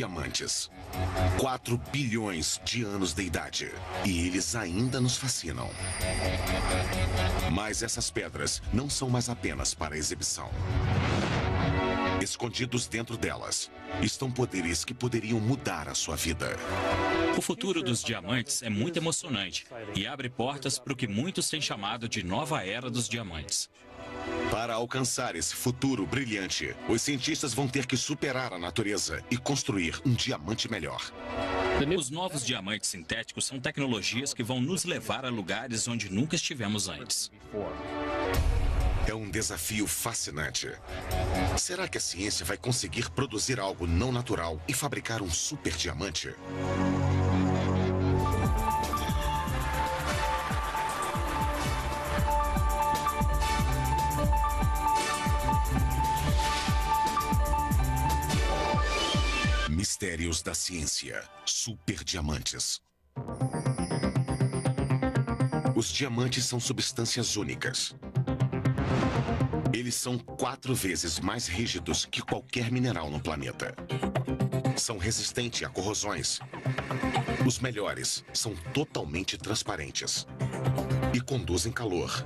diamantes. 4 bilhões de anos de idade. E eles ainda nos fascinam. Mas essas pedras não são mais apenas para exibição. Escondidos dentro delas estão poderes que poderiam mudar a sua vida. O futuro dos diamantes é muito emocionante e abre portas para o que muitos têm chamado de nova era dos diamantes. Para alcançar esse futuro brilhante, os cientistas vão ter que superar a natureza e construir um diamante melhor. Os novos diamantes sintéticos são tecnologias que vão nos levar a lugares onde nunca estivemos antes. É um desafio fascinante. Será que a ciência vai conseguir produzir algo não natural e fabricar um super diamante? Mistérios da ciência. Super diamantes. Os diamantes são substâncias únicas. Eles são 4 vezes mais rígidos que qualquer mineral no planeta. São resistentes a corrosões. Os melhores são totalmente transparentes e conduzem calor.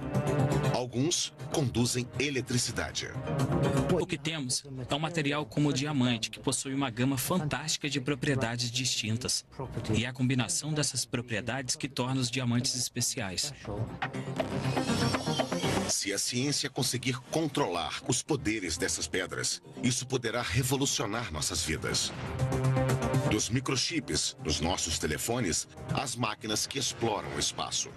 Alguns conduzem eletricidade. O que temos é um material como o diamante, que possui uma gama fantástica de propriedades distintas. E é a combinação dessas propriedades que torna os diamantes especiais. Se a ciência conseguir controlar os poderes dessas pedras, isso poderá revolucionar nossas vidas. Dos microchips nos nossos telefones, às máquinas que exploram o espaço.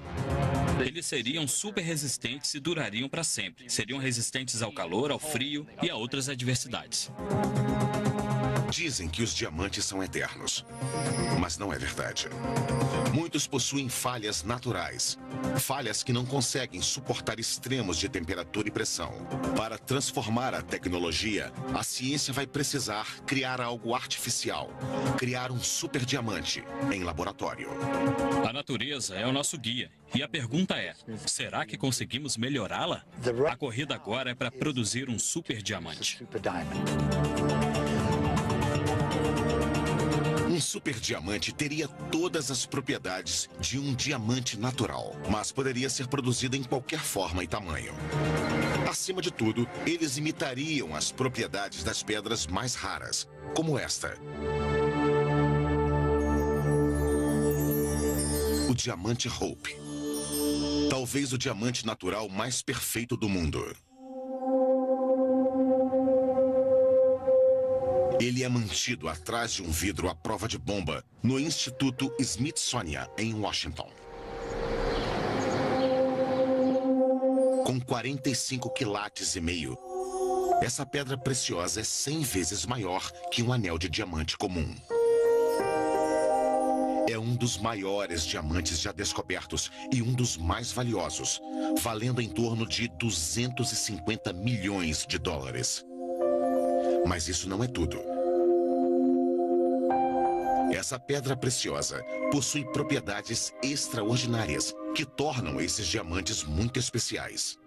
Eles seriam super resistentes e durariam para sempre. Seriam resistentes ao calor, ao frio e a outras adversidades. Dizem que os diamantes são eternos, mas não é verdade. Muitos possuem falhas naturais, falhas que não conseguem suportar extremos de temperatura e pressão. Para transformar a tecnologia, a ciência vai precisar criar algo artificial, criar um super diamante em laboratório. A natureza é o nosso guia. E a pergunta é, será que conseguimos melhorá-la? A corrida agora é para produzir um super diamante. Um super diamante teria todas as propriedades de um diamante natural, mas poderia ser produzido em qualquer forma e tamanho. Acima de tudo, eles imitariam as propriedades das pedras mais raras, como esta. O diamante Hope. Talvez o diamante natural mais perfeito do mundo. Ele é mantido atrás de um vidro à prova de bomba no Instituto Smithsonian, em Washington. Com 45 quilates e meio, essa pedra preciosa é 100 vezes maior que um anel de diamante comum. É um dos maiores diamantes já descobertos e um dos mais valiosos, valendo em torno de 250 milhões de dólares. Mas isso não é tudo. Essa pedra preciosa possui propriedades extraordinárias que tornam esses diamantes muito especiais.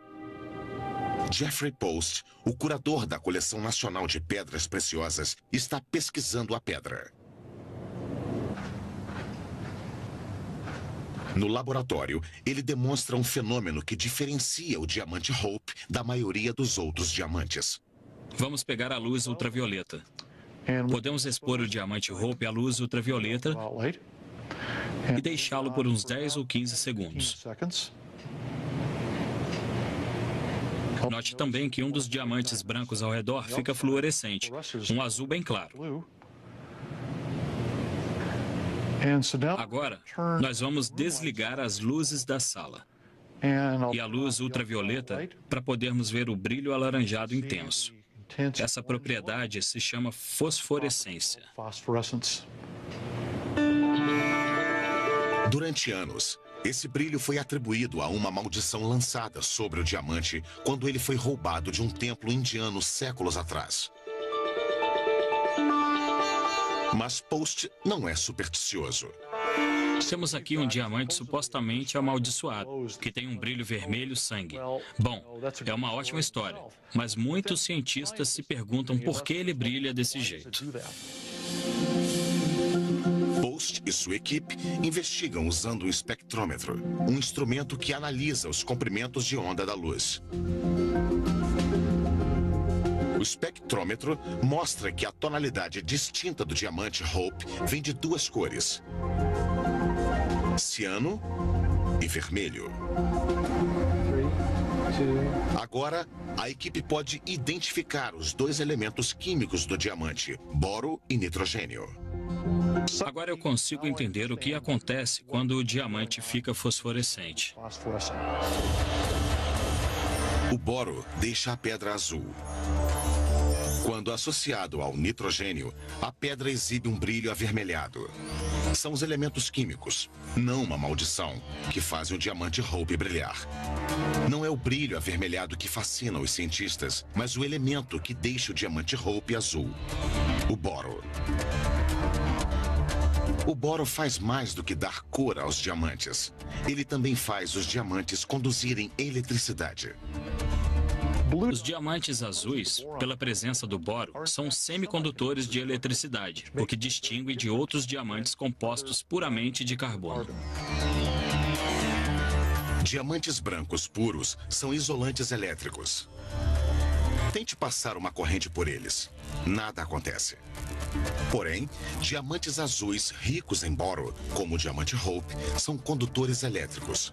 Jeffrey Post, o curador da Coleção Nacional de Pedras Preciosas, está pesquisando a pedra. No laboratório, ele demonstra um fenômeno que diferencia o diamante Hope da maioria dos outros diamantes. Vamos pegar a luz ultravioleta. Podemos expor o diamante Hope à luz ultravioleta e deixá-lo por uns 10 ou 15 segundos. Note também que um dos diamantes brancos ao redor fica fluorescente, um azul bem claro. Agora, nós vamos desligar as luzes da sala e a luz ultravioleta para podermos ver o brilho alaranjado intenso. Essa propriedade se chama fosforescência. Durante anos, esse brilho foi atribuído a uma maldição lançada sobre o diamante quando ele foi roubado de um templo indiano séculos atrás. Mas Post não é supersticioso. Temos aqui um diamante supostamente amaldiçoado, que tem um brilho vermelho sangue. Bom, é uma ótima história, mas muitos cientistas se perguntam por que ele brilha desse jeito. Post e sua equipe investigam usando um espectrômetro, um instrumento que analisa os comprimentos de onda da luz. O espectrômetro mostra que a tonalidade distinta do diamante Hope vem de duas cores: ciano e vermelho. Agora, a equipe pode identificar os dois elementos químicos do diamante, boro e nitrogênio. Agora eu consigo entender o que acontece quando o diamante fica fosforescente. O boro deixa a pedra azul. Quando associado ao nitrogênio, a pedra exibe um brilho avermelhado. São os elementos químicos, não uma maldição, que fazem o diamante Hope brilhar. Não é o brilho avermelhado que fascina os cientistas, mas o elemento que deixa o diamante Hope azul: o boro. O boro faz mais do que dar cor aos diamantes. Ele também faz os diamantes conduzirem eletricidade. Os diamantes azuis, pela presença do boro, são semicondutores de eletricidade, o que distingue de outros diamantes compostos puramente de carbono. Diamantes brancos puros são isolantes elétricos. Tente passar uma corrente por eles. Nada acontece. Porém, diamantes azuis ricos em boro, como o diamante Hope, são condutores elétricos.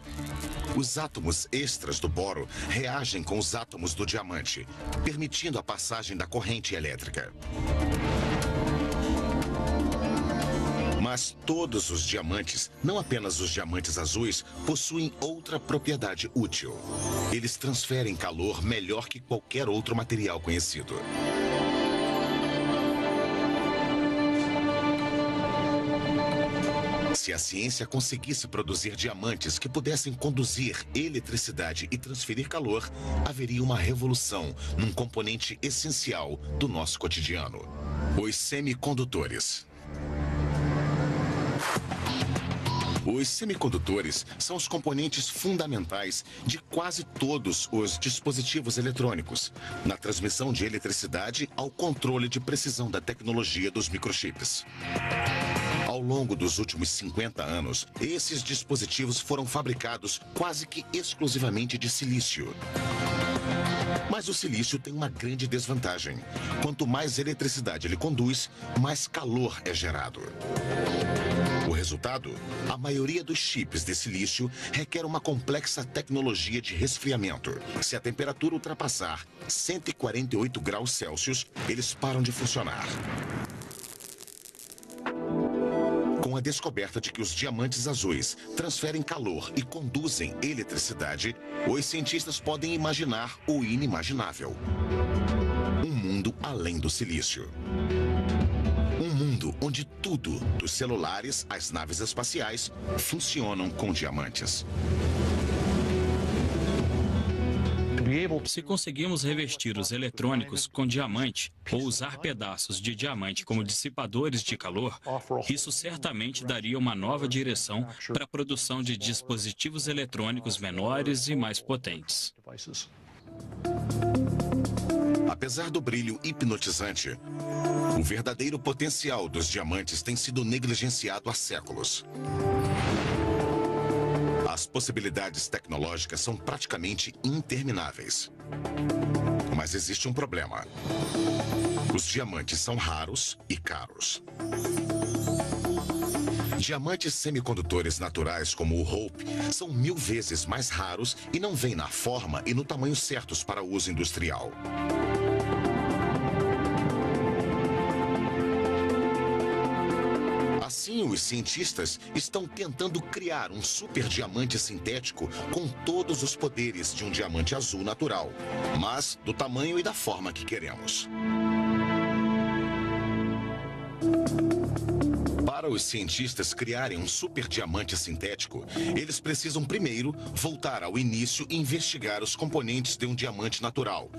Os átomos extras do boro reagem com os átomos do diamante, permitindo a passagem da corrente elétrica. Mas todos os diamantes, não apenas os diamantes azuis, possuem outra propriedade útil. Eles transferem calor melhor que qualquer outro material conhecido. Se a ciência conseguisse produzir diamantes que pudessem conduzir eletricidade e transferir calor, haveria uma revolução num componente essencial do nosso cotidiano: os semicondutores. Os semicondutores são os componentes fundamentais de quase todos os dispositivos eletrônicos, na transmissão de eletricidade ao controle de precisão da tecnologia dos microchips. Ao longo dos últimos 50 anos, esses dispositivos foram fabricados quase que exclusivamente de silício. Mas o silício tem uma grande desvantagem. Quanto mais eletricidade ele conduz, mais calor é gerado. O resultado? A maioria dos chips de silício requer uma complexa tecnologia de resfriamento. Se a temperatura ultrapassar 148 graus Celsius, eles param de funcionar. Com a descoberta de que os diamantes azuis transferem calor e conduzem eletricidade, os cientistas podem imaginar o inimaginável: um mundo além do silício. Um mundo onde tudo, dos celulares às naves espaciais, funcionam com diamantes. Se conseguirmos revestir os eletrônicos com diamante ou usar pedaços de diamante como dissipadores de calor, isso certamente daria uma nova direção para a produção de dispositivos eletrônicos menores e mais potentes. Apesar do brilho hipnotizante, o verdadeiro potencial dos diamantes tem sido negligenciado há séculos. As possibilidades tecnológicas são praticamente intermináveis. Mas existe um problema. Os diamantes são raros e caros. Diamantes semicondutores naturais como o Hope são 1000 vezes mais raros e não vêm na forma e no tamanho certos para uso industrial. Assim, os cientistas estão tentando criar um super diamante sintético com todos os poderes de um diamante azul natural, mas do tamanho e da forma que queremos. Para os cientistas criarem um super diamante sintético, eles precisam primeiro voltar ao início e investigar os componentes de um diamante natural.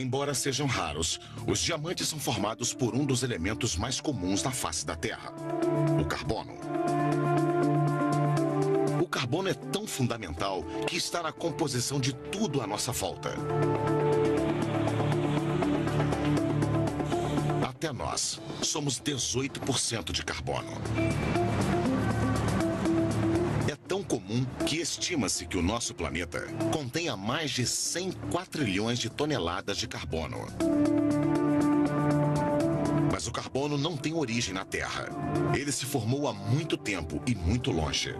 Embora sejam raros, os diamantes são formados por um dos elementos mais comuns na face da Terra: o carbono. O carbono é tão fundamental que está na composição de tudo à nossa volta. A até nós somos 18% de carbono. É tão comum que estima-se que o nosso planeta contenha mais de 100 quatrilhões de toneladas de carbono. Mas o carbono não tem origem na Terra. Ele se formou há muito tempo e muito longe.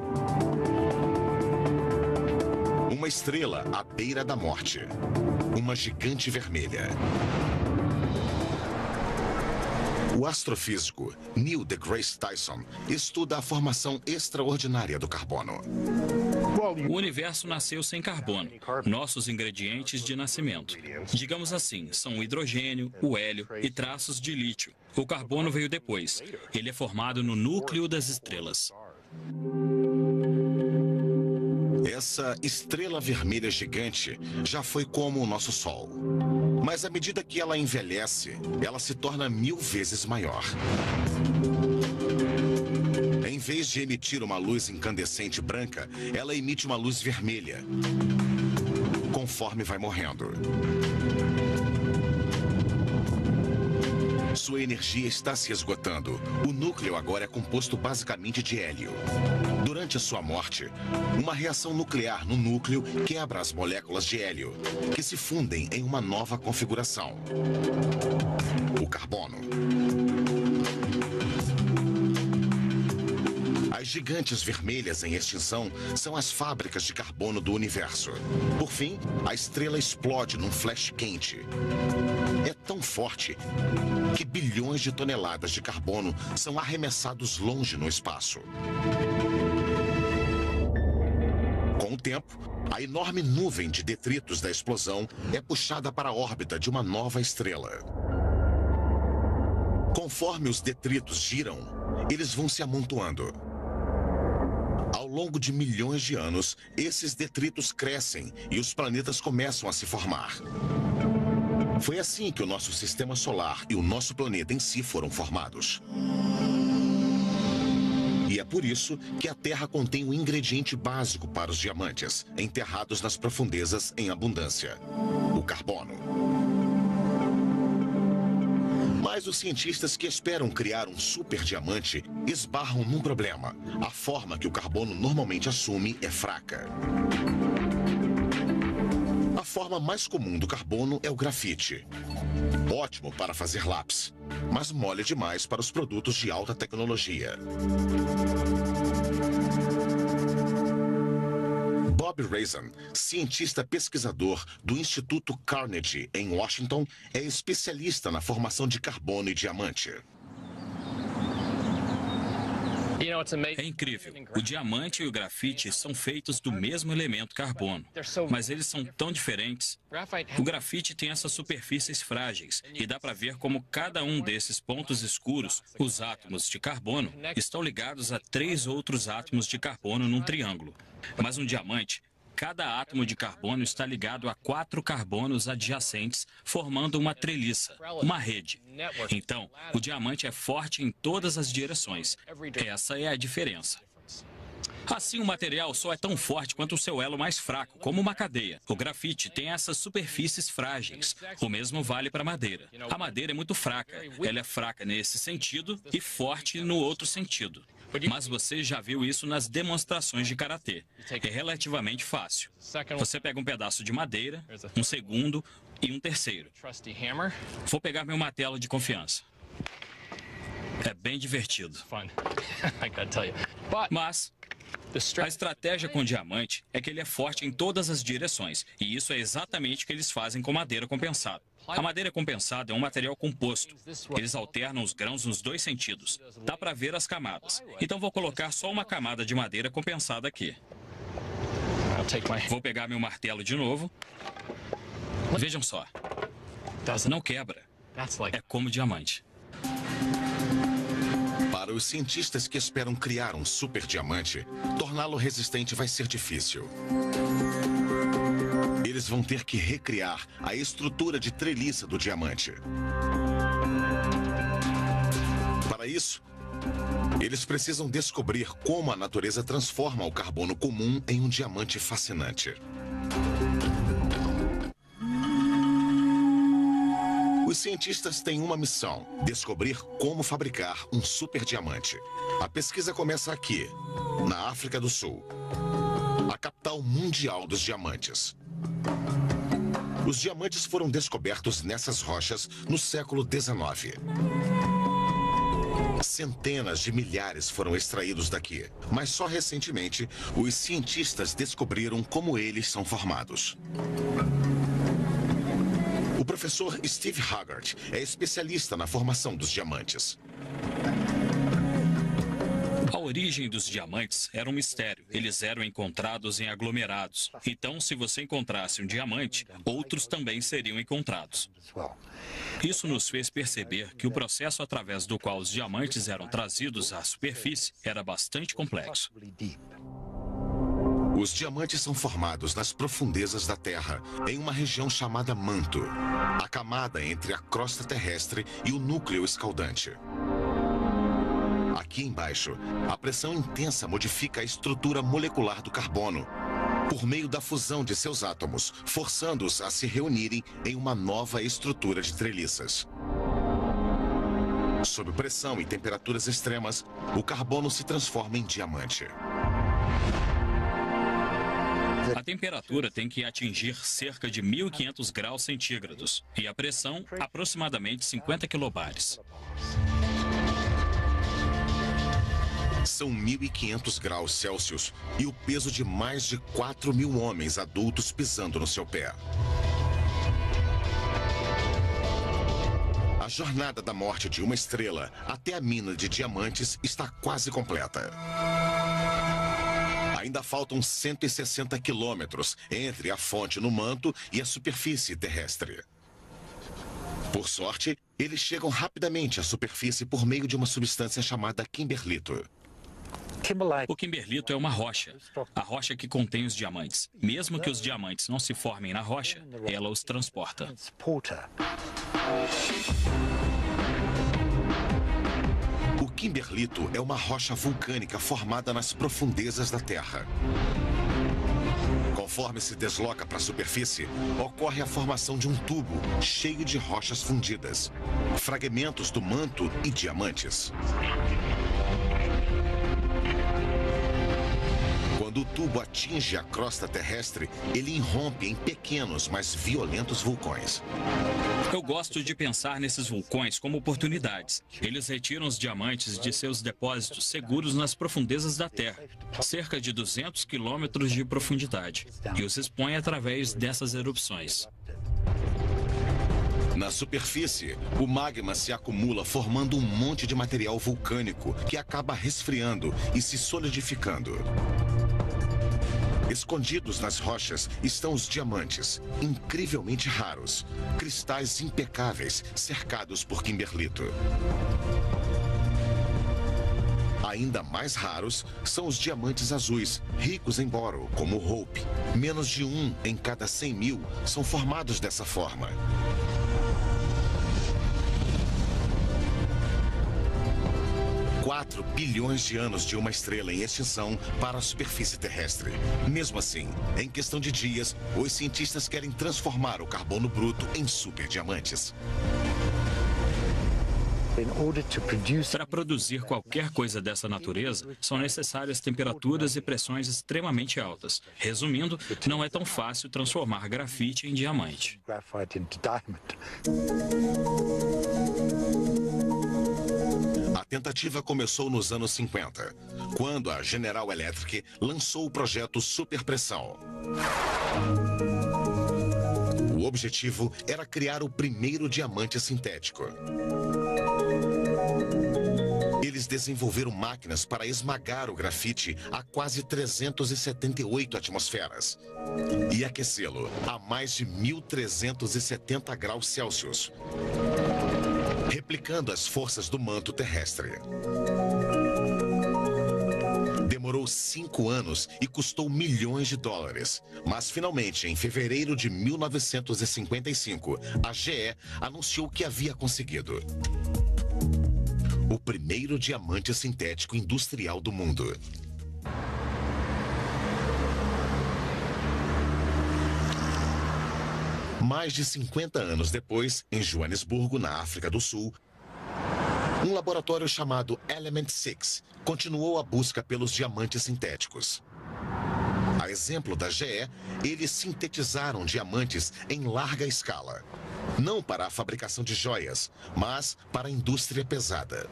Uma estrela à beira da morte. Uma gigante vermelha. O astrofísico Neil deGrasse Tyson estuda a formação extraordinária do carbono. O universo nasceu sem carbono, nossos ingredientes de nascimento. Digamos assim, são o hidrogênio, o hélio e traços de lítio. O carbono veio depois. Ele é formado no núcleo das estrelas. Essa estrela vermelha gigante já foi como o nosso Sol. Mas à medida que ela envelhece, ela se torna 1000 vezes maior. Em vez de emitir uma luz incandescente branca, ela emite uma luz vermelha, conforme vai morrendo. Sua energia está se esgotando. O núcleo agora é composto basicamente de hélio. Durante a sua morte, uma reação nuclear no núcleo quebra as moléculas de hélio, que se fundem em uma nova configuração: o carbono. As gigantes vermelhas em extinção são as fábricas de carbono do universo. Por fim, a estrela explode num flash quente. É tão forte que bilhões de toneladas de carbono são arremessados longe no espaço. Com o tempo, a enorme nuvem de detritos da explosão é puxada para a órbita de uma nova estrela. Conforme os detritos giram, eles vão se amontoando. Ao longo de milhões de anos, esses detritos crescem e os planetas começam a se formar. Foi assim que o nosso sistema solar e o nosso planeta em si foram formados. E é por isso que a Terra contém o ingrediente básico para os diamantes, enterrados nas profundezas em abundância: o carbono. Mas os cientistas que esperam criar um super diamante esbarram num problema: a forma que o carbono normalmente assume é fraca. A forma mais comum do carbono é o grafite. Ótimo para fazer lápis, mas mole demais para os produtos de alta tecnologia. Bob Razan, cientista pesquisador do Instituto Carnegie, em Washington, é especialista na formação de carbono e diamante. É incrível. O diamante e o grafite são feitos do mesmo elemento carbono, mas eles são tão diferentes. O grafite tem essas superfícies frágeis e dá para ver como cada um desses pontos escuros, os átomos de carbono, estão ligados a 3 outros átomos de carbono num triângulo. Mas um diamante, cada átomo de carbono está ligado a 4 carbonos adjacentes, formando uma treliça, uma rede. Então, o diamante é forte em todas as direções. Essa é a diferença. Assim, o material só é tão forte quanto o seu elo mais fraco, como uma cadeia. O grafite tem essas superfícies frágeis. O mesmo vale para a madeira. A madeira é muito fraca. Ela é fraca nesse sentido e forte no outro sentido. Mas você já viu isso nas demonstrações de karatê. É relativamente fácil. Você pega um pedaço de madeira, um segundo e um terceiro. Vou pegar meu martelo de confiança. É bem divertido. Mas a estratégia com o diamante é que ele é forte em todas as direções. E isso é exatamente o que eles fazem com madeira compensada. A madeira compensada é um material composto. Eles alternam os grãos nos 2 sentidos. Dá para ver as camadas. Então vou colocar só uma camada de madeira compensada aqui. Vou pegar meu martelo de novo. Vejam só. Não quebra. É como diamante. Para os cientistas que esperam criar um super diamante, torná-lo resistente vai ser difícil. Eles vão ter que recriar a estrutura de treliça do diamante. Para isso, eles precisam descobrir como a natureza transforma o carbono comum em um diamante fascinante. Os Os cientistas têm uma missão: descobrir como fabricar um superdiamante. A pesquisa começa aqui, na África do Sul, a capital mundial dos diamantes. Os diamantes foram descobertos nessas rochas no século XIX. Centenas de milhares foram extraídos daqui, mas só recentemente os cientistas descobriram como eles são formados. O professor Steve Haggart é especialista na formação dos diamantes. A origem dos diamantes era um mistério. Eles eram encontrados em aglomerados. Então, se você encontrasse um diamante, outros também seriam encontrados. Isso nos fez perceber que o processo através do qual os diamantes eram trazidos à superfície era bastante complexo. Os diamantes são formados nas profundezas da Terra, em uma região chamada manto, a camada entre a crosta terrestre e o núcleo escaldante. Aqui embaixo, a pressão intensa modifica a estrutura molecular do carbono, por meio da fusão de seus átomos, forçando-os a se reunirem em uma nova estrutura de treliças. Sob pressão e temperaturas extremas, o carbono se transforma em diamante. A temperatura tem que atingir cerca de 1.500 graus centígrados e a pressão aproximadamente 50 quilobares. São 1.500 graus Celsius e o peso de mais de 4.000 homens adultos pisando no seu pé. A jornada da morte de uma estrela até a mina de diamantes está quase completa. Ainda faltam 160 quilômetros entre a fonte no manto e a superfície terrestre. Por sorte, eles chegam rapidamente à superfície por meio de uma substância chamada kimberlito. O kimberlito é uma rocha, a rocha que contém os diamantes. Mesmo que os diamantes não se formem na rocha, ela os transporta. O kimberlito é uma rocha vulcânica formada nas profundezas da Terra. Conforme se desloca para a superfície, ocorre a formação de um tubo cheio de rochas fundidas, fragmentos do manto e diamantes. Quando o tubo atinge a crosta terrestre, ele irrompe em pequenos, mas violentos vulcões. Eu gosto de pensar nesses vulcões como oportunidades. Eles retiram os diamantes de seus depósitos seguros nas profundezas da Terra, cerca de 200 quilômetros de profundidade, e os expõem através dessas erupções. Na superfície, o magma se acumula formando um monte de material vulcânico que acaba resfriando e se solidificando. Escondidos nas rochas estão os diamantes, incrivelmente raros, cristais impecáveis cercados por kimberlito. Ainda mais raros são os diamantes azuis, ricos em boro, como o Hope. Menos de 1 em cada 100.000 são formados dessa forma. 4 bilhões de anos de uma estrela em extinção para a superfície terrestre. Mesmo assim, em questão de dias, os cientistas querem transformar o carbono bruto em superdiamantes. Para produzir qualquer coisa dessa natureza, são necessárias temperaturas e pressões extremamente altas. Resumindo, não é tão fácil transformar grafite em diamante. A tentativa começou nos anos 50, quando a General Electric lançou o projeto Superpressão. O objetivo era criar o primeiro diamante sintético. Eles desenvolveram máquinas para esmagar o grafite a quase 378 atmosferas e aquecê-lo a mais de 1.370 graus Celsius, replicando as forças do manto terrestre. Demorou 5 anos e custou milhões de dólares. Mas, finalmente, em fevereiro de 1955, a GE anunciou que havia conseguido o primeiro diamante sintético industrial do mundo. Mais de 50 anos depois, em Joanesburgo, na África do Sul, um laboratório chamado Element 6 continuou a busca pelos diamantes sintéticos. A exemplo da GE, eles sintetizaram diamantes em larga escala. Não para a fabricação de joias, mas para a indústria pesada.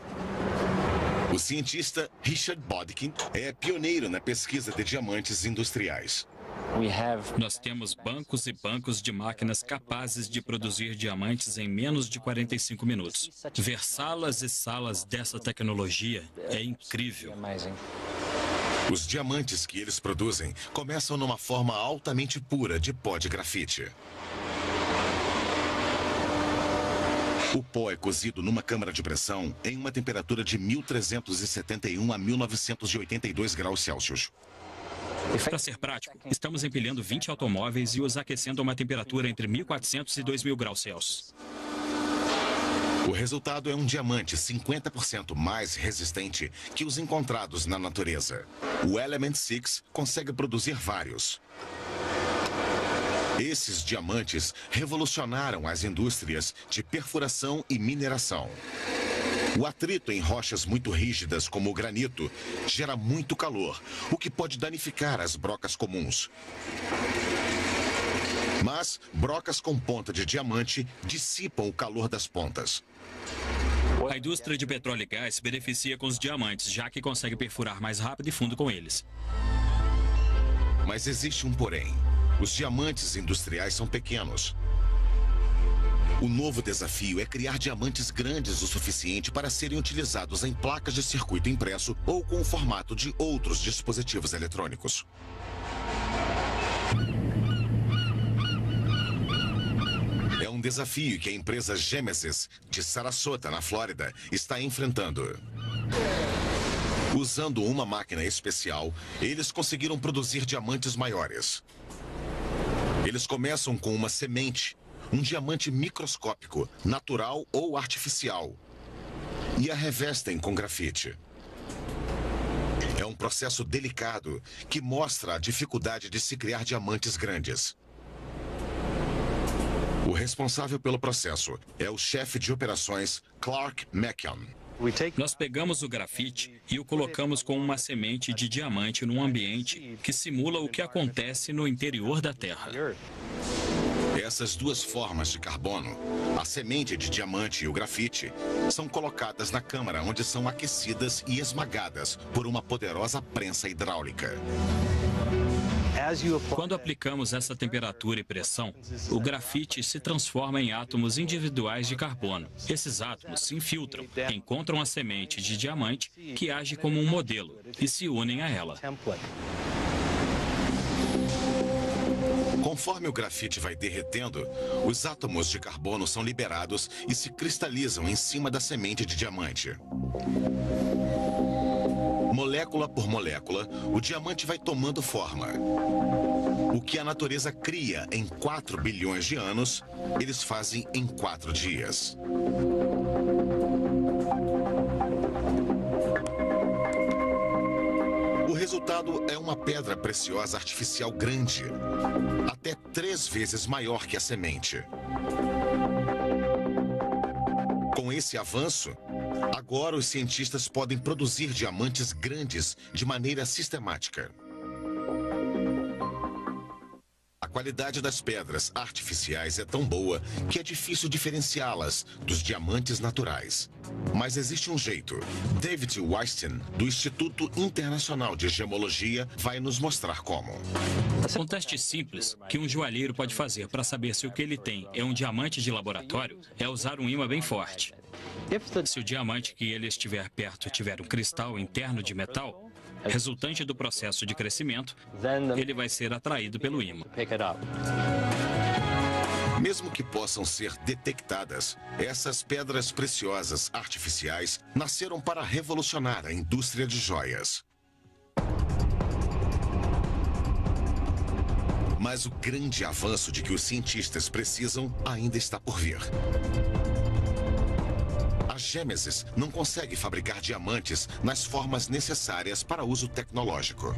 O cientista Richard Bodkin é pioneiro na pesquisa de diamantes industriais. Nós temos bancos e bancos de máquinas capazes de produzir diamantes em menos de 45 minutos. Ver salas e salas dessa tecnologia é incrível. Os diamantes que eles produzem começam numa forma altamente pura de pó de grafite. O pó é cozido numa câmara de pressão em uma temperatura de 1371 a 1982 graus Celsius. Para ser prático, estamos empilhando 20 automóveis e os aquecendo a uma temperatura entre 1.400 e 2.000 graus Celsius. O resultado é um diamante 50% mais resistente que os encontrados na natureza. O Element 6 consegue produzir vários. Esses diamantes revolucionaram as indústrias de perfuração e mineração. O atrito em rochas muito rígidas, como o granito, gera muito calor, o que pode danificar as brocas comuns. Mas brocas com ponta de diamante dissipam o calor das pontas. A indústria de petróleo e gás se beneficia com os diamantes, já que consegue perfurar mais rápido e fundo com eles. Mas existe um porém. Os diamantes industriais são pequenos. O novo desafio é criar diamantes grandes o suficiente para serem utilizados em placas de circuito impresso ou com o formato de outros dispositivos eletrônicos. É um desafio que a empresa Gemesis, de Sarasota, na Flórida, está enfrentando. Usando uma máquina especial, eles conseguiram produzir diamantes maiores. Eles começam com uma semente, um diamante microscópico, natural ou artificial, e a revestem com grafite. É um processo delicado que mostra a dificuldade de se criar diamantes grandes. O responsável pelo processo é o chefe de operações Clark McCann. Nós pegamos o grafite e o colocamos com uma semente de diamante num ambiente que simula o que acontece no interior da Terra. Essas duas formas de carbono, a semente de diamante e o grafite, são colocadas na câmara onde são aquecidas e esmagadas por uma poderosa prensa hidráulica. Quando aplicamos essa temperatura e pressão, o grafite se transforma em átomos individuais de carbono. Esses átomos se infiltram, encontram a semente de diamante, que age como um modelo, e se unem a ela. Conforme o grafite vai derretendo, os átomos de carbono são liberados e se cristalizam em cima da semente de diamante. Molécula por molécula, o diamante vai tomando forma. O que a natureza cria em 4 bilhões de anos, eles fazem em 4 dias. O resultado é uma pedra preciosa artificial grande, até 3 vezes maior que a semente. Com esse avanço, agora os cientistas podem produzir diamantes grandes de maneira sistemática. A qualidade das pedras artificiais é tão boa que é difícil diferenciá-las dos diamantes naturais. Mas existe um jeito. David Weinstein, do Instituto Internacional de Gemologia, vai nos mostrar como. Um teste simples que um joalheiro pode fazer para saber se o que ele tem é um diamante de laboratório é usar um ímã bem forte. Se o diamante que ele estiver perto tiver um cristal interno de metal, resultante do processo de crescimento, ele vai ser atraído pelo ímã. Mesmo que possam ser detectadas, essas pedras preciosas artificiais nasceram para revolucionar a indústria de joias. Mas o grande avanço de que os cientistas precisam ainda está por vir. A Gemesis não consegue fabricar diamantes nas formas necessárias para uso tecnológico.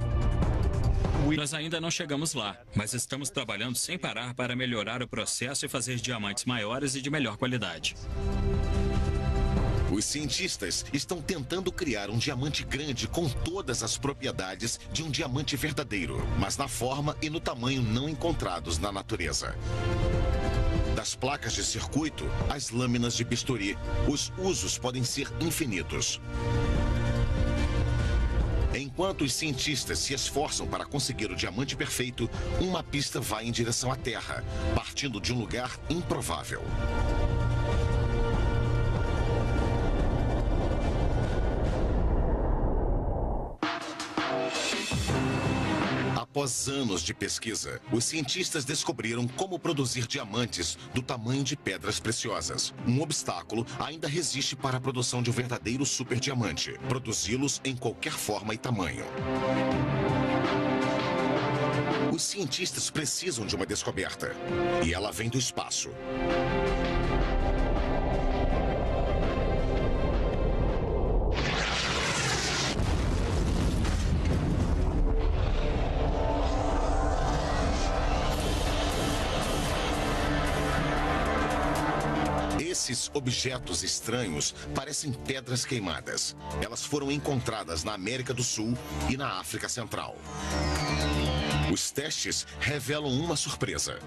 Nós ainda não chegamos lá, mas estamos trabalhando sem parar para melhorar o processo e fazer diamantes maiores e de melhor qualidade. Os cientistas estão tentando criar um diamante grande com todas as propriedades de um diamante verdadeiro, mas na forma e no tamanho não encontrados na natureza. Das placas de circuito às lâminas de bisturi, os usos podem ser infinitos. Enquanto os cientistas se esforçam para conseguir o diamante perfeito, uma pista vai em direção à Terra, partindo de um lugar improvável. Após anos de pesquisa, os cientistas descobriram como produzir diamantes do tamanho de pedras preciosas. Um obstáculo ainda resiste para a produção de um verdadeiro superdiamante: produzi-los em qualquer forma e tamanho. Os cientistas precisam de uma descoberta, e ela vem do espaço. Esses objetos estranhos parecem pedras queimadas. Elas foram encontradas na América do Sul e na África Central. Os testes revelam uma surpresa.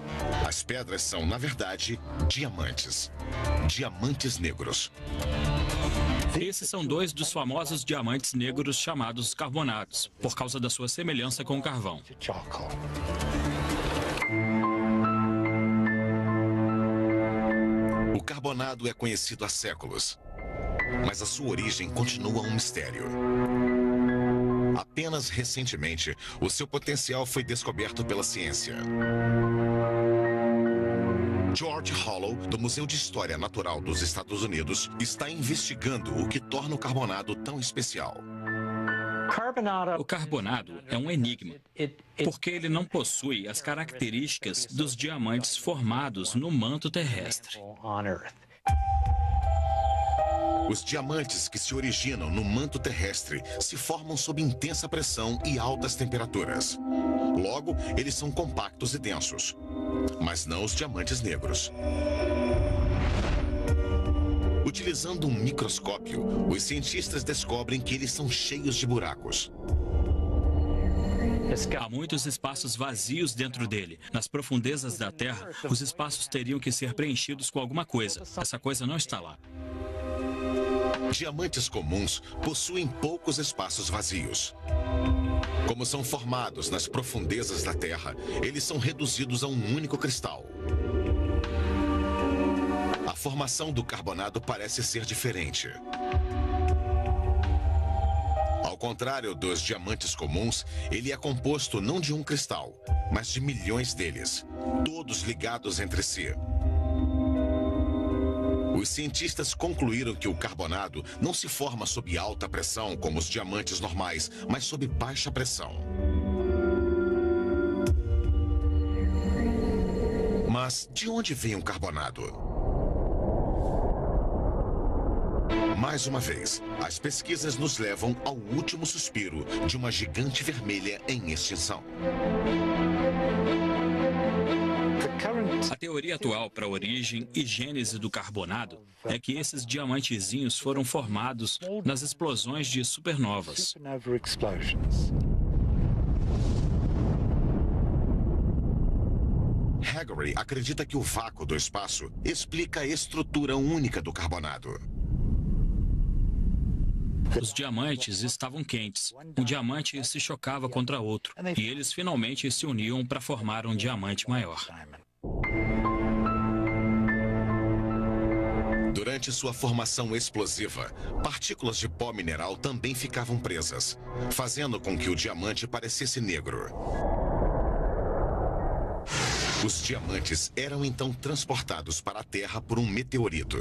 As pedras são, na verdade, diamantes. Diamantes negros. Esses são dois dos famosos diamantes negros chamados carbonados, por causa da sua semelhança com o carvão. O carbonado é conhecido há séculos, mas a sua origem continua um mistério. Apenas recentemente, o seu potencial foi descoberto pela ciência. George Hollow, do Museu de História Natural dos Estados Unidos, está investigando o que torna o carbonado tão especial. O carbonado é um enigma, porque ele não possui as características dos diamantes formados no manto terrestre. Os diamantes que se originam no manto terrestre se formam sob intensa pressão e altas temperaturas. Logo, eles são compactos e densos, mas não os diamantes negros. Utilizando um microscópio, os cientistas descobrem que eles são cheios de buracos. Há muitos espaços vazios dentro dele. Nas profundezas da Terra, os espaços teriam que ser preenchidos com alguma coisa. Essa coisa não está lá. Diamantes comuns possuem poucos espaços vazios. Como são formados nas profundezas da Terra, eles são reduzidos a um único cristal. A formação do carbonado parece ser diferente. Ao contrário dos diamantes comuns, ele é composto não de um cristal, mas de milhões deles, todos ligados entre si. Os cientistas concluíram que o carbonado não se forma sob alta pressão como os diamantes normais, mas sob baixa pressão. Mas de onde vem o carbonado? Mais uma vez, as pesquisas nos levam ao último suspiro de uma gigante vermelha em extinção. A teoria atual para a origem e gênese do carbonado é que esses diamantezinhos foram formados nas explosões de supernovas. Haggary acredita que o vácuo do espaço explica a estrutura única do carbonado. Os diamantes estavam quentes. Um diamante se chocava contra outro e eles finalmente se uniam para formar um diamante maior. Durante sua formação explosiva, partículas de pó mineral também ficavam presas, fazendo com que o diamante parecesse negro. Os diamantes eram então transportados para a Terra por um meteorito.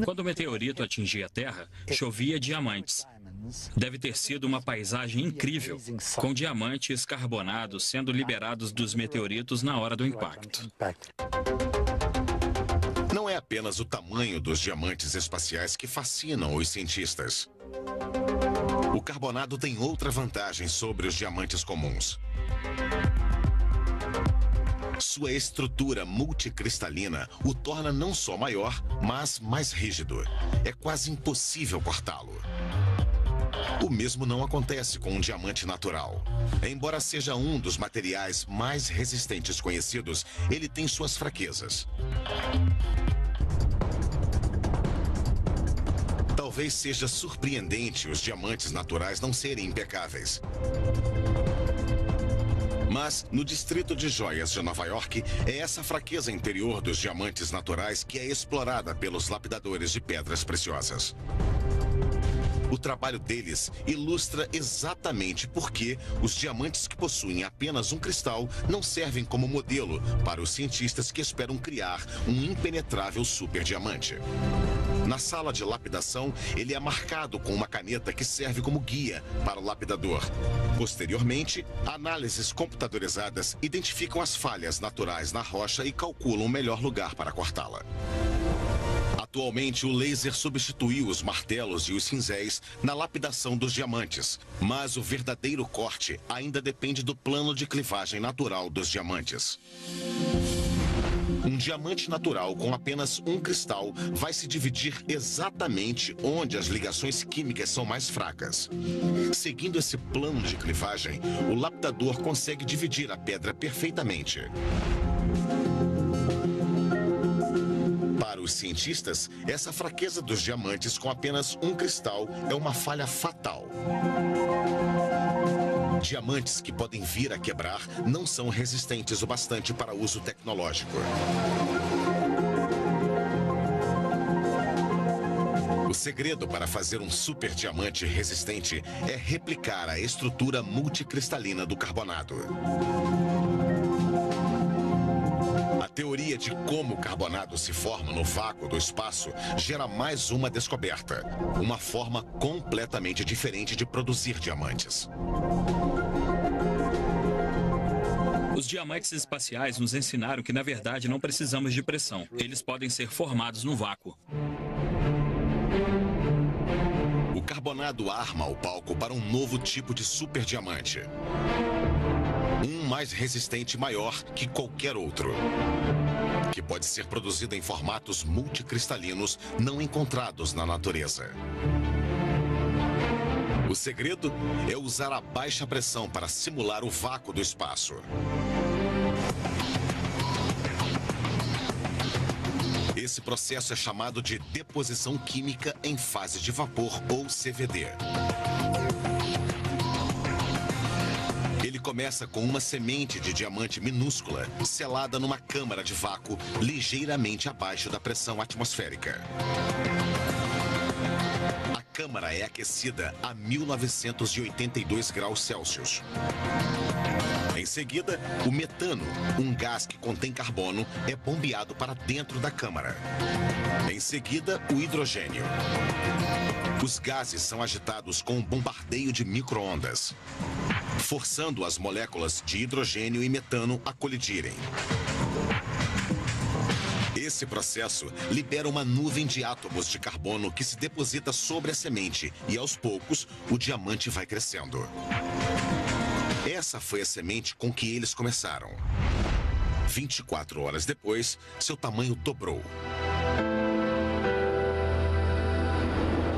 Quando o meteorito atingia a Terra, chovia diamantes. Deve ter sido uma paisagem incrível, com diamantes carbonados sendo liberados dos meteoritos na hora do impacto. Não é apenas o tamanho dos diamantes espaciais que fascinam os cientistas. O carbonado tem outra vantagem sobre os diamantes comuns. Sua estrutura multicristalina o torna não só maior, mas mais rígido. É quase impossível cortá-lo. O mesmo não acontece com um diamante natural. Embora seja um dos materiais mais resistentes conhecidos, ele tem suas fraquezas. Talvez seja surpreendente os diamantes naturais não serem impecáveis. Mas, no distrito de joias de Nova York, é essa fraqueza interior dos diamantes naturais que é explorada pelos lapidadores de pedras preciosas. O trabalho deles ilustra exatamente por que os diamantes que possuem apenas um cristal não servem como modelo para os cientistas que esperam criar um impenetrável superdiamante. Na sala de lapidação, ele é marcado com uma caneta que serve como guia para o lapidador. Posteriormente, análises computadorizadas identificam as falhas naturais na rocha e calculam o melhor lugar para cortá-la. Atualmente, o laser substituiu os martelos e os cinzéis na lapidação dos diamantes, mas o verdadeiro corte ainda depende do plano de clivagem natural dos diamantes. Um diamante natural com apenas um cristal vai se dividir exatamente onde as ligações químicas são mais fracas. Seguindo esse plano de clivagem, o lapidador consegue dividir a pedra perfeitamente. Para os cientistas, essa fraqueza dos diamantes com apenas um cristal é uma falha fatal. Diamantes que podem vir a quebrar não são resistentes o bastante para uso tecnológico. O segredo para fazer um superdiamante resistente é replicar a estrutura multicristalina do carbonado. A teoria de como o carbonado se forma no vácuo do espaço gera mais uma descoberta, uma forma completamente diferente de produzir diamantes. Os diamantes espaciais nos ensinaram que, na verdade, não precisamos de pressão. Eles podem ser formados no vácuo. O carbonado arma o palco para um novo tipo de superdiamante. Um mais resistente e maior que qualquer outro. Que pode ser produzido em formatos multicristalinos não encontrados na natureza. O segredo é usar a baixa pressão para simular o vácuo do espaço. Esse processo é chamado de deposição química em fase de vapor, ou CVD. Ele começa com uma semente de diamante minúscula, selada numa câmara de vácuo ligeiramente abaixo da pressão atmosférica. A câmara é aquecida a 1982 graus Celsius. Em seguida, o metano, um gás que contém carbono, é bombeado para dentro da câmara. Em seguida, o hidrogênio. Os gases são agitados com um bombardeio de micro-ondas, forçando as moléculas de hidrogênio e metano a colidirem. Esse processo libera uma nuvem de átomos de carbono que se deposita sobre a semente e, aos poucos, o diamante vai crescendo. Essa foi a semente com que eles começaram. 24 horas depois, seu tamanho dobrou.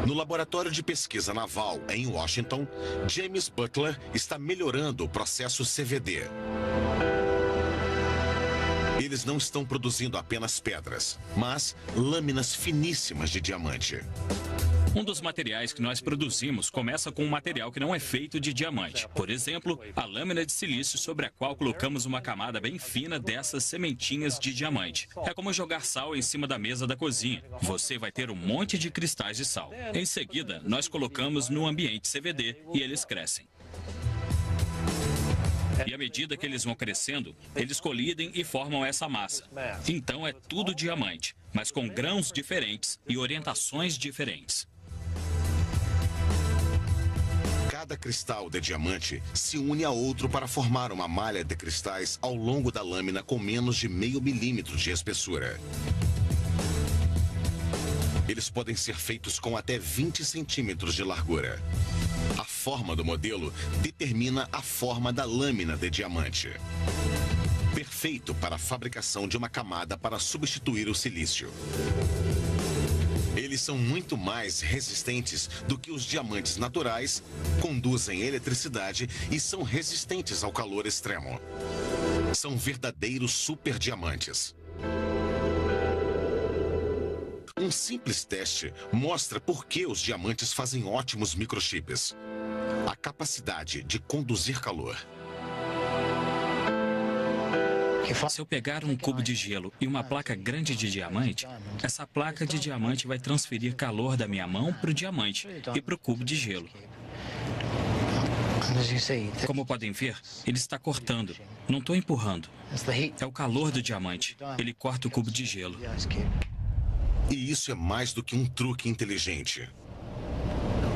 No laboratório de pesquisa naval em Washington, James Butler está melhorando o processo CVD. Eles não estão produzindo apenas pedras, mas lâminas finíssimas de diamante. Um dos materiais que nós produzimos começa com um material que não é feito de diamante. Por exemplo, a lâmina de silício sobre a qual colocamos uma camada bem fina dessas sementinhas de diamante. É como jogar sal em cima da mesa da cozinha. Você vai ter um monte de cristais de sal. Em seguida, nós colocamos no ambiente CVD e eles crescem. E à medida que eles vão crescendo, eles colidem e formam essa massa. Então é tudo diamante, mas com grãos diferentes e orientações diferentes. Cada cristal de diamante se une a outro para formar uma malha de cristais ao longo da lâmina com menos de 0,5 milímetro de espessura. Eles podem ser feitos com até 20 centímetros de largura. A forma do modelo determina a forma da lâmina de diamante. Perfeito para a fabricação de uma camada para substituir o silício. Eles são muito mais resistentes do que os diamantes naturais, conduzem eletricidade e são resistentes ao calor extremo. São verdadeiros superdiamantes. Um simples teste mostra por que os diamantes fazem ótimos microchips. A capacidade de conduzir calor. Se eu pegar um cubo de gelo e uma placa grande de diamante, essa placa de diamante vai transferir calor da minha mão para o diamante e para o cubo de gelo. Como podem ver, ele está cortando. Não estou empurrando. É o calor do diamante. Ele corta o cubo de gelo. E isso é mais do que um truque inteligente.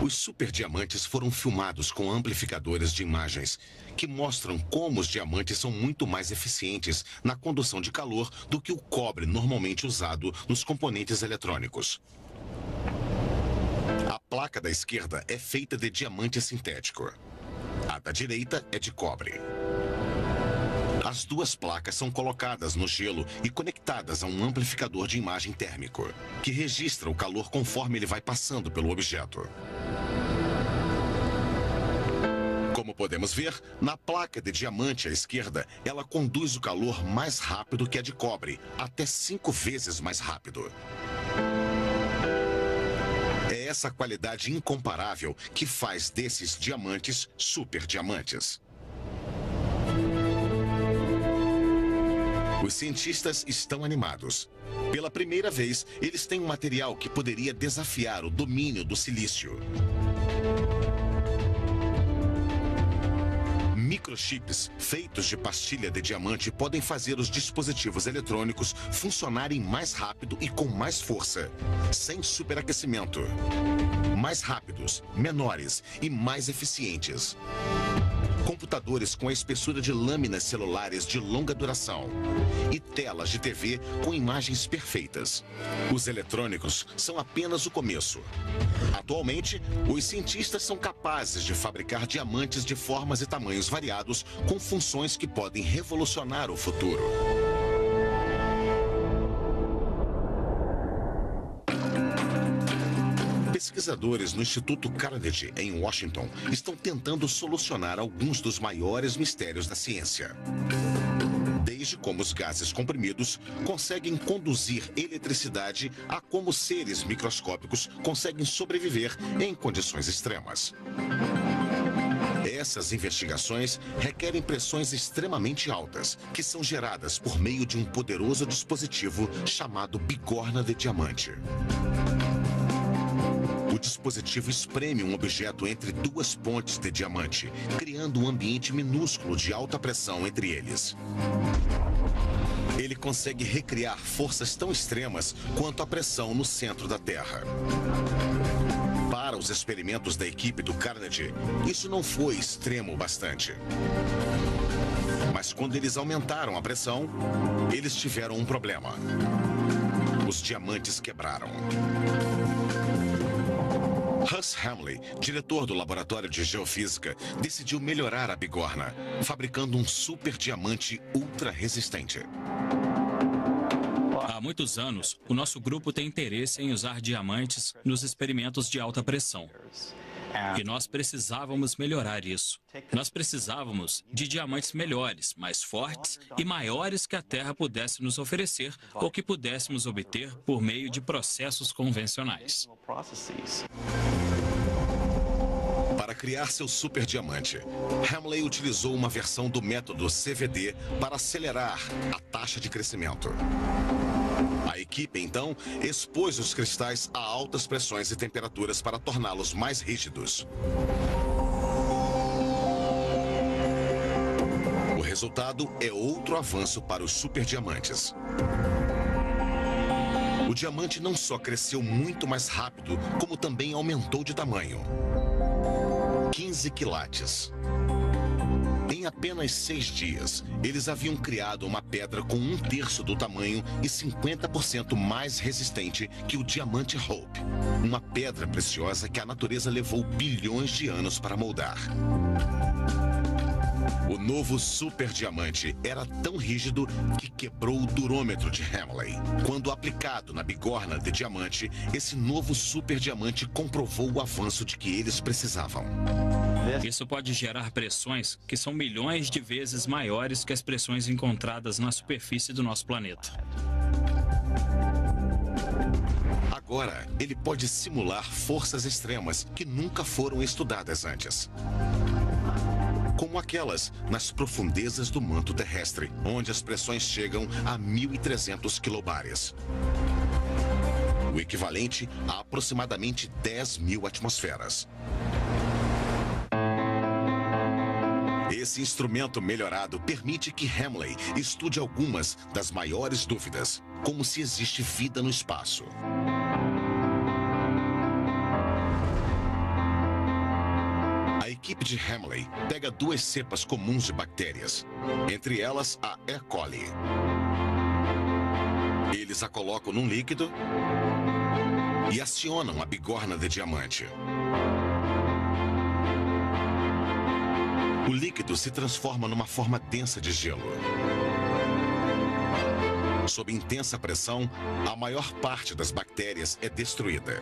Os superdiamantes foram filmados com amplificadores de imagens que mostram como os diamantes são muito mais eficientes na condução de calor do que o cobre normalmente usado nos componentes eletrônicos. A placa da esquerda é feita de diamante sintético. A da direita é de cobre. As duas placas são colocadas no gelo e conectadas a um amplificador de imagem térmico, que registra o calor conforme ele vai passando pelo objeto. Como podemos ver, na placa de diamante à esquerda, ela conduz o calor mais rápido que a de cobre, até 5 vezes mais rápido. É essa qualidade incomparável que faz desses diamantes superdiamantes. Os cientistas estão animados. Pela primeira vez, eles têm um material que poderia desafiar o domínio do silício. Microchips feitos de pastilha de diamante podem fazer os dispositivos eletrônicos funcionarem mais rápido e com mais força, sem superaquecimento. Mais rápidos, menores e mais eficientes. Computadores com a espessura de lâminas celulares de longa duração e telas de TV com imagens perfeitas. Os eletrônicos são apenas o começo. Atualmente, os cientistas são capazes de fabricar diamantes de formas e tamanhos variados com funções que podem revolucionar o futuro. Pesquisadores no Instituto Carnegie, em Washington, estão tentando solucionar alguns dos maiores mistérios da ciência. Desde como os gases comprimidos conseguem conduzir eletricidade a como seres microscópicos conseguem sobreviver em condições extremas. Essas investigações requerem pressões extremamente altas, que são geradas por meio de um poderoso dispositivo chamado bigorna de diamante. O dispositivo espreme um objeto entre duas pontes de diamante, criando um ambiente minúsculo de alta pressão entre eles. Ele consegue recriar forças tão extremas quanto a pressão no centro da Terra. Para os experimentos da equipe do Carnegie, isso não foi extremo o bastante. Mas quando eles aumentaram a pressão, eles tiveram um problema. Os diamantes quebraram. Huss Hamley, diretor do Laboratório de Geofísica, decidiu melhorar a bigorna, fabricando um superdiamante ultra resistente. Há muitos anos, o nosso grupo tem interesse em usar diamantes nos experimentos de alta pressão. E nós precisávamos melhorar isso. Nós precisávamos de diamantes melhores, mais fortes e maiores que a Terra pudesse nos oferecer ou que pudéssemos obter por meio de processos convencionais. Para criar seu superdiamante, Hamley utilizou uma versão do método CVD para acelerar a taxa de crescimento. A equipe, então, expôs os cristais a altas pressões e temperaturas para torná-los mais rígidos. O resultado é outro avanço para os superdiamantes. O diamante não só cresceu muito mais rápido, como também aumentou de tamanho. 15 quilates. Em apenas 6 dias, eles haviam criado uma pedra com 1/3 do tamanho e 50% mais resistente que o diamante Hope. Uma pedra preciosa que a natureza levou bilhões de anos para moldar. O novo superdiamante era tão rígido que quebrou o durômetro de Hamley. Quando aplicado na bigorna de diamante, esse novo superdiamante comprovou o avanço de que eles precisavam. Isso pode gerar pressões que são milhões de vezes maiores que as pressões encontradas na superfície do nosso planeta. Agora, ele pode simular forças extremas que nunca foram estudadas antes. Como aquelas nas profundezas do manto terrestre, onde as pressões chegam a 1.300 quilobares. O equivalente a aproximadamente 10.000 atmosferas. Esse instrumento melhorado permite que Hamley estude algumas das maiores dúvidas, como se existe vida no espaço. A equipe de Hamley pega 2 cepas comuns de bactérias, entre elas a E. coli. Eles a colocam num líquido e acionam a bigorna de diamante. O líquido se transforma numa forma densa de gelo. Sob intensa pressão, a maior parte das bactérias é destruída.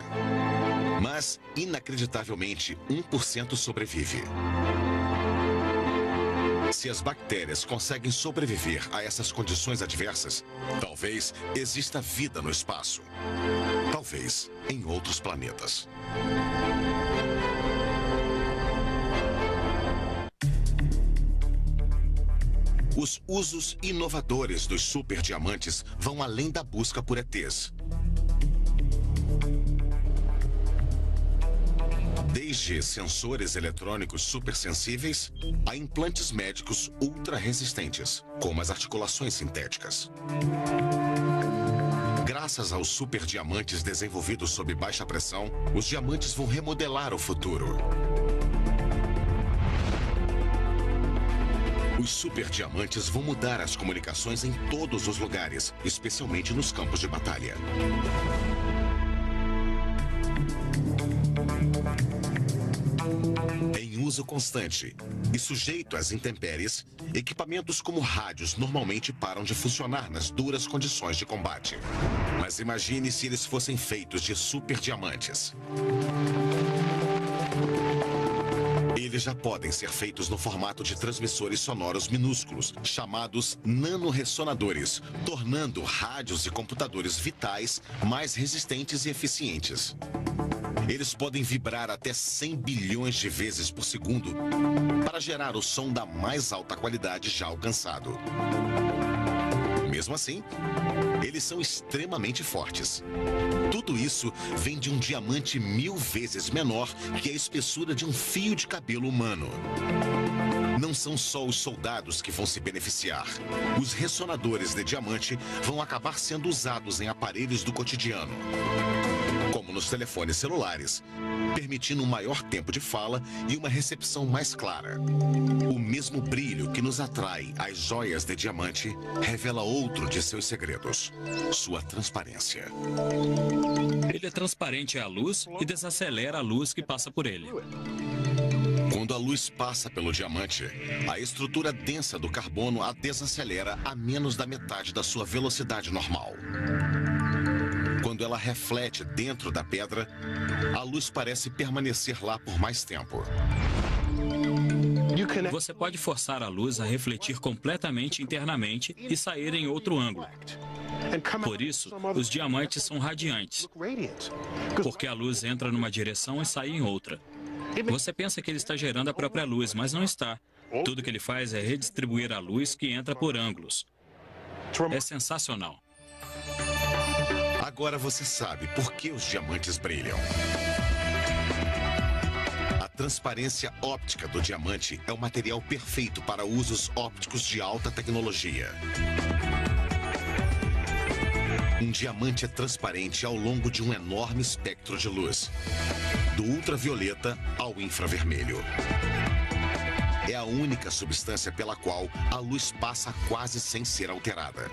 Mas, inacreditavelmente, 1% sobrevive. Se as bactérias conseguem sobreviver a essas condições adversas, talvez exista vida no espaço. Talvez em outros planetas. Os usos inovadores dos superdiamantes vão além da busca por ETs. Desde sensores eletrônicos supersensíveis a implantes médicos ultra resistentes, como as articulações sintéticas. Graças aos superdiamantes desenvolvidos sob baixa pressão, os diamantes vão remodelar o futuro. Os superdiamantes vão mudar as comunicações em todos os lugares, especialmente nos campos de batalha. Em uso constante e sujeito às intempéries, equipamentos como rádios normalmente param de funcionar nas duras condições de combate. Mas imagine se eles fossem feitos de superdiamantes. Eles já podem ser feitos no formato de transmissores sonoros minúsculos, chamados nanoressonadores, tornando rádios e computadores vitais mais resistentes e eficientes. Eles podem vibrar até 100 bilhões de vezes por segundo para gerar o som da mais alta qualidade já alcançado. Mesmo assim, eles são extremamente fortes. Tudo isso vem de um diamante 1000 vezes menor que a espessura de um fio de cabelo humano. Não são só os soldados que vão se beneficiar. Os ressonadores de diamante vão acabar sendo usados em aparelhos do cotidiano, como nos telefones celulares, permitindo um maior tempo de fala e uma recepção mais clara. O mesmo brilho que nos atrai às joias de diamante revela outro de seus segredos: sua transparência. Ele é transparente à luz e desacelera a luz que passa por ele. Quando a luz passa pelo diamante, a estrutura densa do carbono a desacelera a menos da metade da sua velocidade normal. Quando ela reflete dentro da pedra, a luz parece permanecer lá por mais tempo. Você pode forçar a luz a refletir completamente internamente e sair em outro ângulo. Por isso, os diamantes são radiantes, porque a luz entra numa direção e sai em outra. Você pensa que ele está gerando a própria luz, mas não está. Tudo que ele faz é redistribuir a luz que entra por ângulos. É sensacional. Agora você sabe por que os diamantes brilham. A transparência óptica do diamante é o material perfeito para usos ópticos de alta tecnologia. Um diamante é transparente ao longo de um enorme espectro de luz, do ultravioleta ao infravermelho. é a única substância pela qual a luz passa quase sem ser alterada.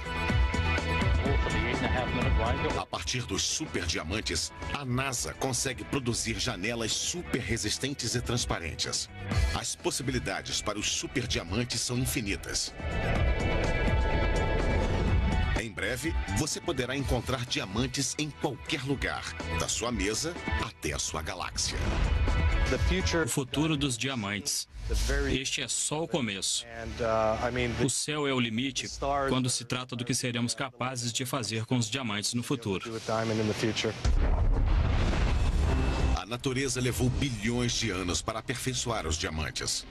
A partir dos superdiamantes, a NASA consegue produzir janelas super resistentes e transparentes. As possibilidades para os superdiamantes são infinitas. Em breve, você poderá encontrar diamantes em qualquer lugar, da sua mesa até a sua galáxia. O futuro dos diamantes. Este é só o começo. O céu é o limite quando se trata do que seremos capazes de fazer com os diamantes no futuro. A natureza levou bilhões de anos para aperfeiçoar os diamantes.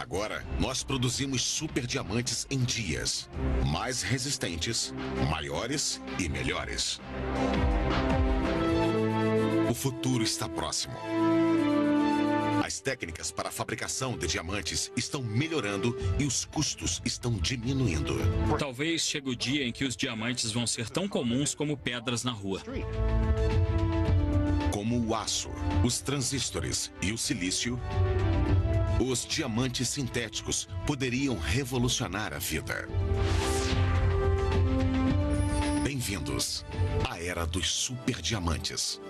Agora, nós produzimos superdiamantes em dias, mais resistentes, maiores e melhores. O futuro está próximo. As técnicas para a fabricação de diamantes estão melhorando e os custos estão diminuindo. Talvez chegue o dia em que os diamantes vão ser tão comuns como pedras na rua. Como o aço, os transistores e o silício, os diamantes sintéticos poderiam revolucionar a vida. Bem-vindos à era dos superdiamantes.